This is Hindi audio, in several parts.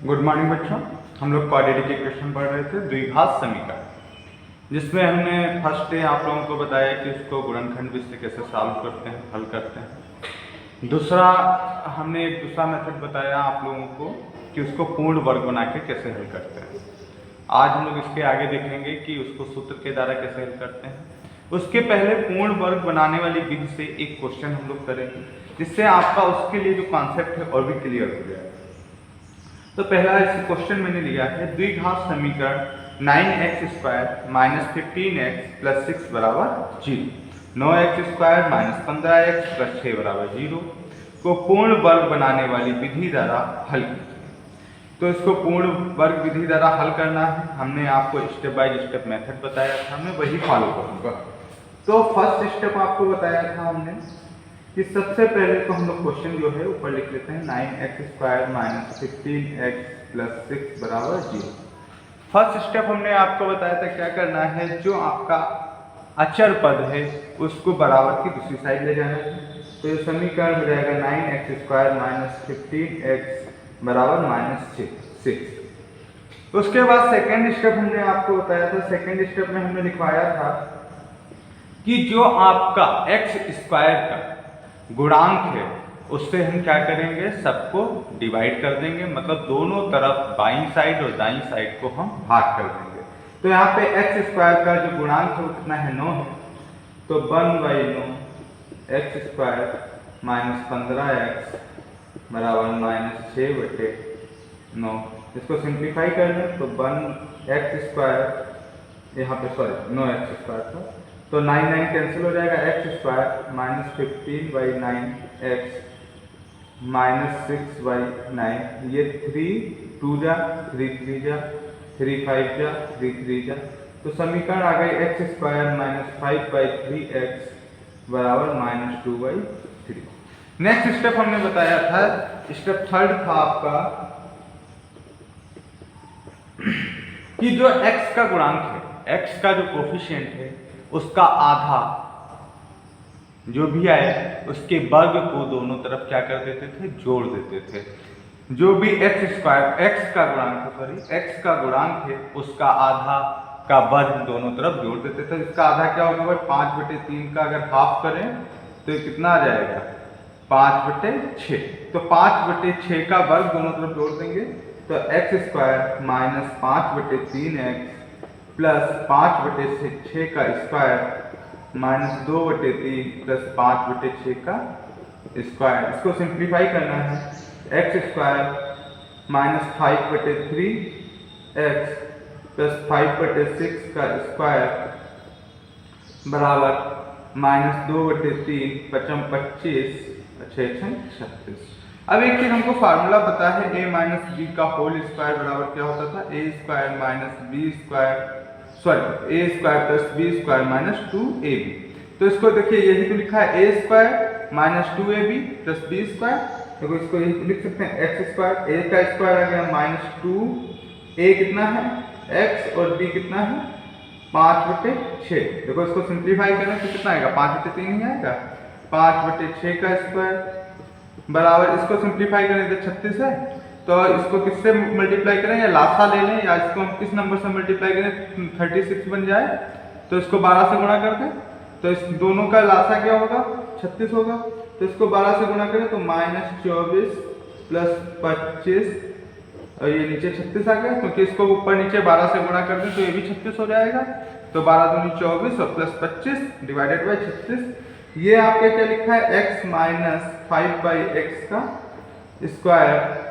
गुड मॉर्निंग बच्चों। हम लोग क्वाड्रेटिक इक्वेशन पढ़ रहे थे, द्विघात समीकरण, जिसमें हमने फर्स्ट डे आप लोगों को बताया कि उसको गुणनखंड विधि से कैसे सॉल्व करते हैं, हल करते हैं। दूसरा हमने एक दूसरा मेथड बताया आप लोगों को कि उसको पूर्ण वर्ग बना के कैसे हल करते हैं। आज हम लोग इसके आगे देखेंगे कि उसको सूत्र के द्वारा कैसे हल करते हैं। उसके पहले पूर्ण वर्ग बनाने वाली विधि से एक क्वेश्चन हम लोग करेंगे, जिससे आपका उसके लिए जो कॉन्सेप्ट है और भी क्लियर हो जाएगा। तो पहला इस क्वेश्चन मैंने लिया है, द्विघात समीकरण 9x² - 15x + 6 बराबर 0, 9x² - 15x + 6 बराबर 0 को पूर्ण वर्ग बनाने वाली विधि द्वारा हल कीजिए। तो इसको पूर्ण वर्ग विधि द्वारा हल करना है। हमने आपको स्टेप बाय स्टेप मेथड बताया था, मैं वही फॉलो करूंगा। तो फर्स्ट स्टेप आपको बताया था हमने कि सबसे पहले तो हम लोग क्वेश्चन जो है ऊपर लिख लेते हैं, 9x² - 15x + 6 बराबर 0। फर्स्ट स्टेप हमने आपको बताया था क्या करना है, जो आपका अचर पद है उसको बराबर की दूसरी साइड ले जाना है। तो ये समीकरण हो जाएगा 9x² - 15x बराबर -6। उसके बाद सेकेंड स्टेप हमने आपको बताया था, सेकेंड स्टेप में हमने लिखवाया था कि जो आपका x² का गुणांक है उससे हम क्या करेंगे, सबको डिवाइड कर देंगे, मतलब दोनों तरफ बाईं साइड और दाईं साइड को हम भाग कर देंगे। तो यहाँ पे x² का जो गुणांक है वो कितना है, 9 है। तो 1/9 x² - 15x बराबर -6/9। इसको सिंप्लीफाई कर लें तो 1x², यहाँ पे सॉरी 9x² था, तो 9 कैंसिल हो जाएगा, x² - 15/9x -6/9, ये 3 2 जा 3 3 जा 3 5 जा 3 3 जा, तो समीकरण आ गई x² - 5/3x बराबर -2/3। नेक्स्ट स्टेप हमने बताया था, स्टेप थर्ड था आपका कि जो x का गुणांक है, x का जो कोफिशिएंट है उसका आधा जो भी आए उसके वर्ग को दोनों तरफ क्या कर देते थे, जोड़ देते थे। जो भी x का गुणांक है उसका आधा का वर्ग दोनों तरफ जोड़ देते थे। इसका आधा क्या होगा भाई, 5/3 का अगर हाफ करें तो कितना आ जाएगा, 5/6। तो 5/6 का वर्ग दोनों तरफ जोड़ देंगे, तो x² - 5/3x + 5/6 का स्क्वायर -2/3 + 5/6 का स्क्वायर। इसको सिंप्लीफाई करना है, x² - 5/3x + 5/6 का स्क्वायर बराबर -2/3 × 25 = 36। अब एक चीज हमको फार्मूला पता है, a - b का होल स्क्वायर बराबर क्या होता था, a² - b² sorry a² + b² - 2ab। तो इसको देखिए यही तो लिखा है, a² - 2ab + b²। देखो इसको यही तो लिख सकते हैं, x², a का स्क्वायर आ गया -2, a कितना है x और b कितना है 5/6। देखो इसको सिंप्लीफाई करें तो कितना आएगा, 5/3 ही आएगा, 5/6 का स्क्वायर बराबर, इसको सिंप्लीफाई करें तो 36 है। तो इसको किससे मल्टीप्लाई करें, या लासा ले लें, या इसको हम किस नंबर से मल्टीप्लाई करें, 36 बन जाए तो इसको 12 से गुणा कर दें, तो इस दोनों का लासा क्या होगा, 36 होगा। तो इसको 12 से गुणा करें तो -24 + 25 और ये नीचे 36 आ गया, क्योंकि इसको ऊपर नीचे 12 से गुणा कर दें तो ये भी 36 हो जाएगा। तो 12 दूनी 24 और +25 डिवाइडेड बाई 36। ये आपके क्या लिखा है, x - 5/x का स्क्वायर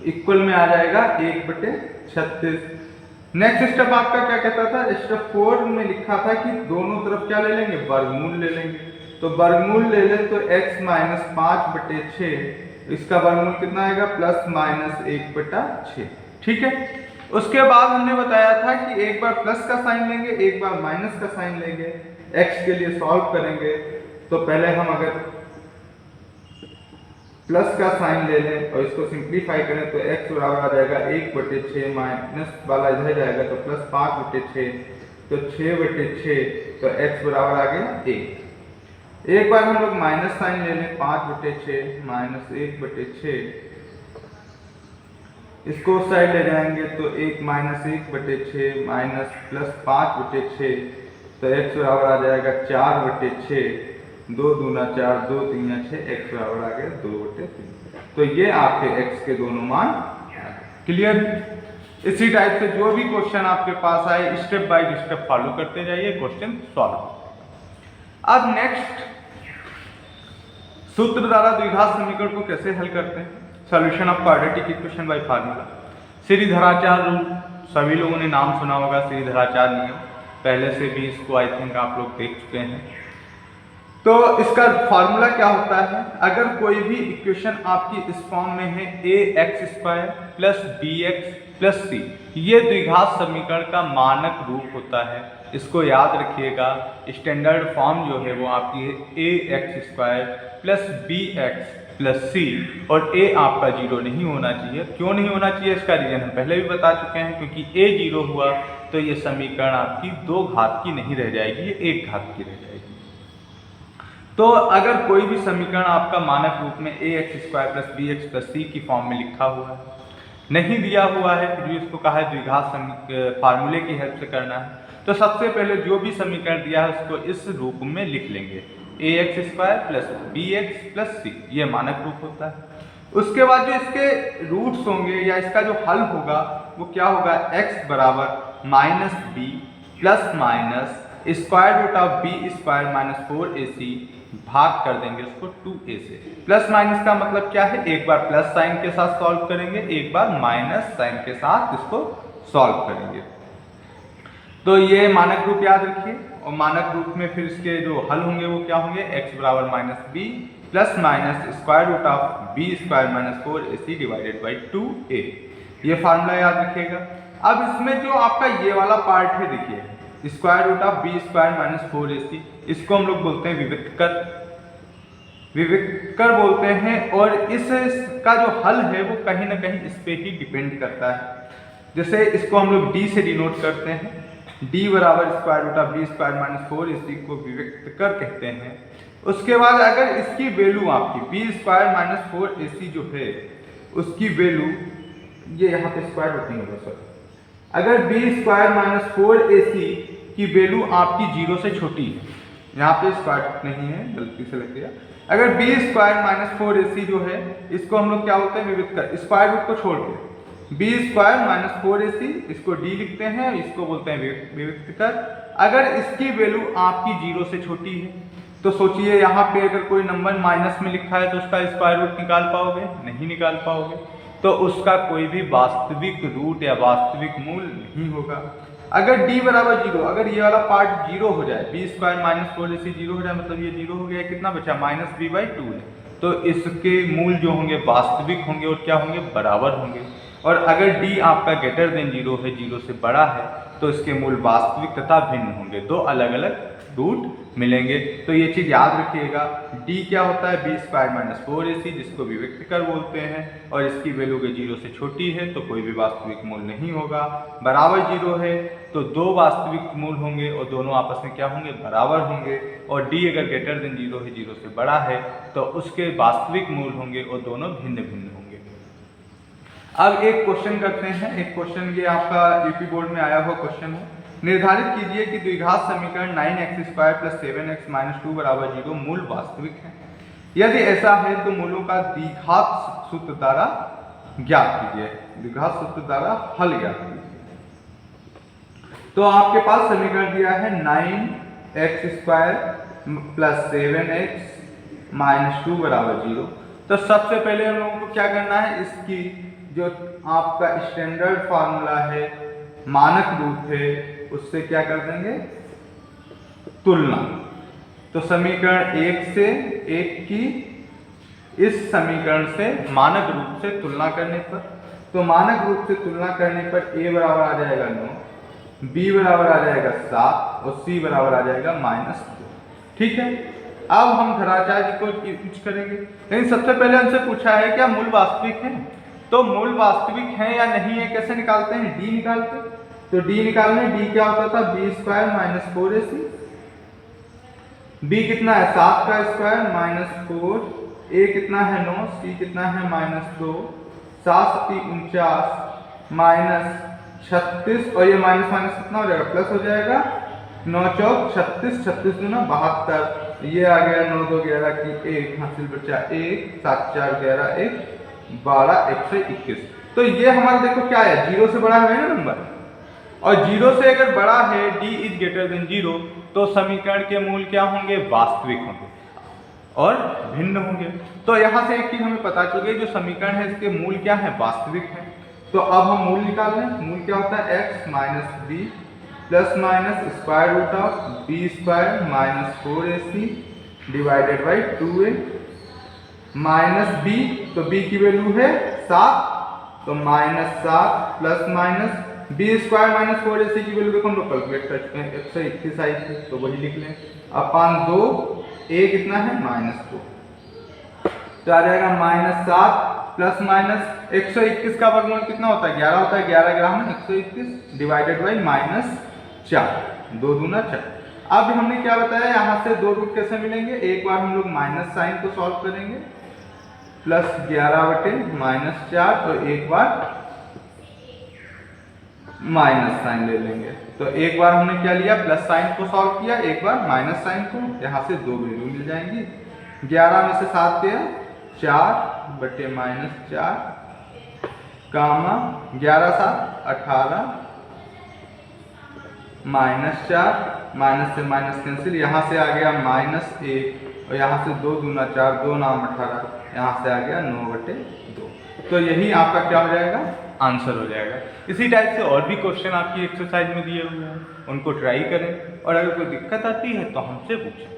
इक्वल में आ जाएगा 1/36। नेक्स्ट स्टेप आपका क्या कहता था, स्टेप 4 में लिखा था कि दोनों तरफ क्या ले लेंगे, वर्गमूल ले लेंगे। तो वर्गमूल ले लें तो x - 5/6, इसका वर्गमूल कितना आएगा, +-1/6। ठीक है। उसके बाद हमने बताया था कि एक बार प्लस का साइन लेंगे, एक बार माइनस का साइन लेंगे, x के लिए सॉल्व करेंगे। तो पहले हम अगर प्लस का साइन ले लें और इसको सिंप्लीफाई करें तो x बराबर आ जाएगा 1/6, माइनस वाला इधर जाएगा तो +5/6, तो 6/6, तो x बराबर आ गया 1। एक बार हम लोग माइनस साइन ले लें, 5/6 - 1/6, इसको उस साइड ले जाएंगे तो 1 माइनस 1/6 माइनस प्लस 5/6, तो x बराबर आ जाएगा 4/6, 2 दूना 4, 2 तीन 6, x बराबर आ गया 2/3। तो ये आपके x के दोनों मान क्लियर। इसी टाइप से जो भी क्वेश्चन आपके पास आए स्टेप बाय स्टेप फॉलो करते जाइए, क्वेश्चन सॉल्व। अब नेक्स्ट, सूत्र द्वारा द्विघात समीकरण को कैसे हल करते हैं। Solution of quadratic equation by formula, Shridharacharya rule, सभी लोगों ने नाम सुना होगा श्रीधराचार्य नियम, पहले से भी इसको आई थिंक आप लोग देख चुके हैं। तो इसका फार्मूला क्या होता है, अगर कोई भी इक्वेशन आपकी इस फॉर्म में है ax² plus bx plus c, ये द्विघात समीकरण का मानक रूप होता है। इसको याद रखिएगा, स्टैंडर्ड फॉर्म जो है वो आपकी है ax² plus bx plus c, और a आपका 0 नहीं होना चाहिए। क्यों नहीं होना चाहिए, इसका रीजन हम पहले भी बता चुके हैं, क्योंकि a 0 हुआ तो ये समीकरण आपकी 2 घात की नहीं रह जाएगी, ये 1 घात की रह जाएगी। तो अगर कोई भी समीकरण आपका मानक रूप में ax² plus bx plus c की फॉर्म में लिखा हुआ है, नहीं दिया हुआ है, फिर भी इसको कहा है द्विघात फार्मूले की हेल्प से करना है, तो सबसे पहले जो भी समीकरण दिया है उसको इस रूप में लिख लेंगे, ax² plus bx plus c, ये मानक रूप होता है। उसके बाद जो इसके रूट्स होंगे या इसका जो हल होगा वो क्या होगा, x बराबर minus b plus minus square root of b² minus 4ac, भाग कर देंगे उसको 2a से। प्लस माइनस का मतलब क्या है, एक बार प्लस साइन के साथ सॉल्व करेंगे, एक बार माइनस साइन के साथ इसको सॉल्व करेंगे। तो ये मानक रूप याद रखिए, और मानक रूप में फिर इसके जो हल होंगे वो क्या होंगे, x बराबर minus b plus minus square root of b² minus 4ac divided by 2a, ये फार्मूला याद रखिएगा। अब इसमें जो आपका ये वाला पार्ट है, देखिए square root of b² minus 4ac, इसको हम लोग बोलते हैं विविक्तर बोलते हैं, और इसका जो हल है वो कहीं ना कहीं इस पे ही डिपेंड करता है। जैसे इसको हम लोग d से डिनोट करते हैं, d बराबर square root of b² minus 4ac को विविक्तर कहते हैं। उसके बाद अगर इसकी वैल्यू आपकी b² माइनस 4ac जो है उसकी वैल्यू, ये यहाँ पे स्क्वायर रूट नहीं होगा सर, अगर b² माइनस 4ac की वैल्यू आपकी 0 से छोटी है, यहाँ पे स्क्वायर नहीं है, गलती से लग गया, अगर b² माइनस 4ac जो है इसको हम लोग क्या बोलते हैं, विविक्तर, स्क्वायर रूट को छोड़ के b² माइनस 4ac, इसको d लिखते हैं, इसको बोलते हैं विविक्तर। अगर इसकी वैल्यू आपकी 0 से छोटी है तो सोचिए यहाँ पे अगर कोई नंबर माइनस में लिखा है तो उसका स्क्वायर रूट निकाल पाओगे, नहीं निकाल पाओगे, तो उसका कोई भी वास्तविक रूट या वास्तविक मूल नहीं होगा। अगर d बराबर 0, अगर ये वाला पार्ट 0 हो जाए, b² माइनस 4ac 0 हो जाए, मतलब ये 0 हो गया, कितना बचा, माइनस b/2 है, तो इसके मूल जो होंगे वास्तविक होंगे और क्या होंगे, बराबर होंगे। और अगर d आपका ग्रेटर देन 0 है, 0 से बड़ा है, तो इसके मूल वास्तविक तथा भिन्न होंगे, दो अलग अलग रूट मिलेंगे। तो ये चीज याद रखिएगा, d क्या होता है, b² माइनस 4ac, जिसको विविक्तर बोलते हैं, और इसकी वैल्यू अगर 0 से छोटी है तो कोई भी वास्तविक मूल नहीं होगा, बराबर 0 है तो दो वास्तविक मूल होंगे और दोनों आपस में क्या होंगे, बराबर होंगे, और d अगर ग्रेटर देन 0 है, 0 से बड़ा है, तो उसके वास्तविक मूल होंगे और दोनों भिन्न भिन्न होंगे। अब एक क्वेश्चन करते हैं, एक क्वेश्चन ये आपका यूपी बोर्ड में आया हुआ क्वेश्चन है, निर्धारित कीजिए कि द्विघात समीकरण 9x² प्लस 7x माइनस 2 बराबर 0 मूल वास्तविक है। यदि ऐसा है तो मूलों का द्विघात सूत्र द्वारा ज्ञात कीजिए, द्विघात सूत्र द्वारा हल ज्ञात कीजिए। तो आपके पास समीकरण दिया है 9x² प्लस 7x माइनस 2 बराबर 0। तो सबसे पहले हम लोगों को क्या करना है, इसकी जो आपका स्टैंडर्ड फार्मूला है, मानक रूप है, उससे क्या कर देंगे, तुलना। तो समीकरण 1 से 1 की इस समीकरण से मानक रूप से तुलना करने पर, तो मानक रूप से तुलना करने पर a बराबर आ जाएगा 9, b बराबर आ जाएगा 7 और c बराबर आ जाएगा -2। ठीक है, अब हम धराचार्य को यूज करेंगे, लेकिन सबसे पहले हमसे पूछा है क्या मूल वास्तविक है, तो मूल वास्तविक है या नहीं है कैसे निकालते हैं, d निकालते हैं। तो d निकालने, d क्या होता था, b² माइनस 4ac, b कितना है 7 का स्क्वायर माइनस 4, a कितना है 9, c कितना है -2, 7×49 माइनस 36 और ये माइनस माइनस कितना हो जाएगा प्लस हो जाएगा 9 चौक 36 36 दूना 72 ये आ गया 9 2 11 की 1 हासिल बचा 1 7 4 11 1 12 121। तो ये हमारा देखो क्या है 0 से बड़ा है ना नंबर और 0 से अगर बड़ा है d इज ग्रेटर देन 0 तो समीकरण के मूल क्या होंगे वास्तविक होंगे और भिन्न होंगे। तो यहाँ से एक चीज हमें पता चल गई जो समीकरण है इसके मूल क्या है वास्तविक है। तो अब हम मूल निकाल लें। मूल क्या होता है x minus B plus minus square root of B square minus 4ac divided by 2a minus B तो b की वैल्यू है 7 तो minus 7 plus minus B square minus 4ac की वैल्यू देखो हम लोग कैलकुलेट कर चुके हैं 121 आई थी तो वही लिख लें अपान 2 a कितना है -2 तो आ जाएगा -7 प्लस माइनस 121 का वर्गमूल कितना होता है 11 होता है 11 ग्राम में 121 डिवाइडेड बाई -4 2 दूना 4। अब हमने क्या बताया यहाँ से दो रूट कैसे मिलेंगे एक बार हम लोग माइनस साइन को सॉल्व करेंगे प्लस 11/-4 और एक बार माइनस साइन ले लेंगे। तो एक बार हमने क्या लिया प्लस साइन को सॉल्व किया एक बार माइनस साइन को यहाँ से दो वैल्यू मिल जाएंगी 11 में से 7 गया 4/-4 कामा 11 7 18 -4 माइनस से माइनस कैंसिल यहाँ से आ गया -1 और यहाँ से 2 दूना 4 2 नाम 18 यहाँ से आ गया 9/2। तो यही आपका क्या हो जाएगा आंसर हो जाएगा। इसी टाइप से और भी क्वेश्चन आपकी एक्सरसाइज में दिए हुए हैं उनको ट्राई करें और अगर कोई दिक्कत आती है तो हमसे पूछें।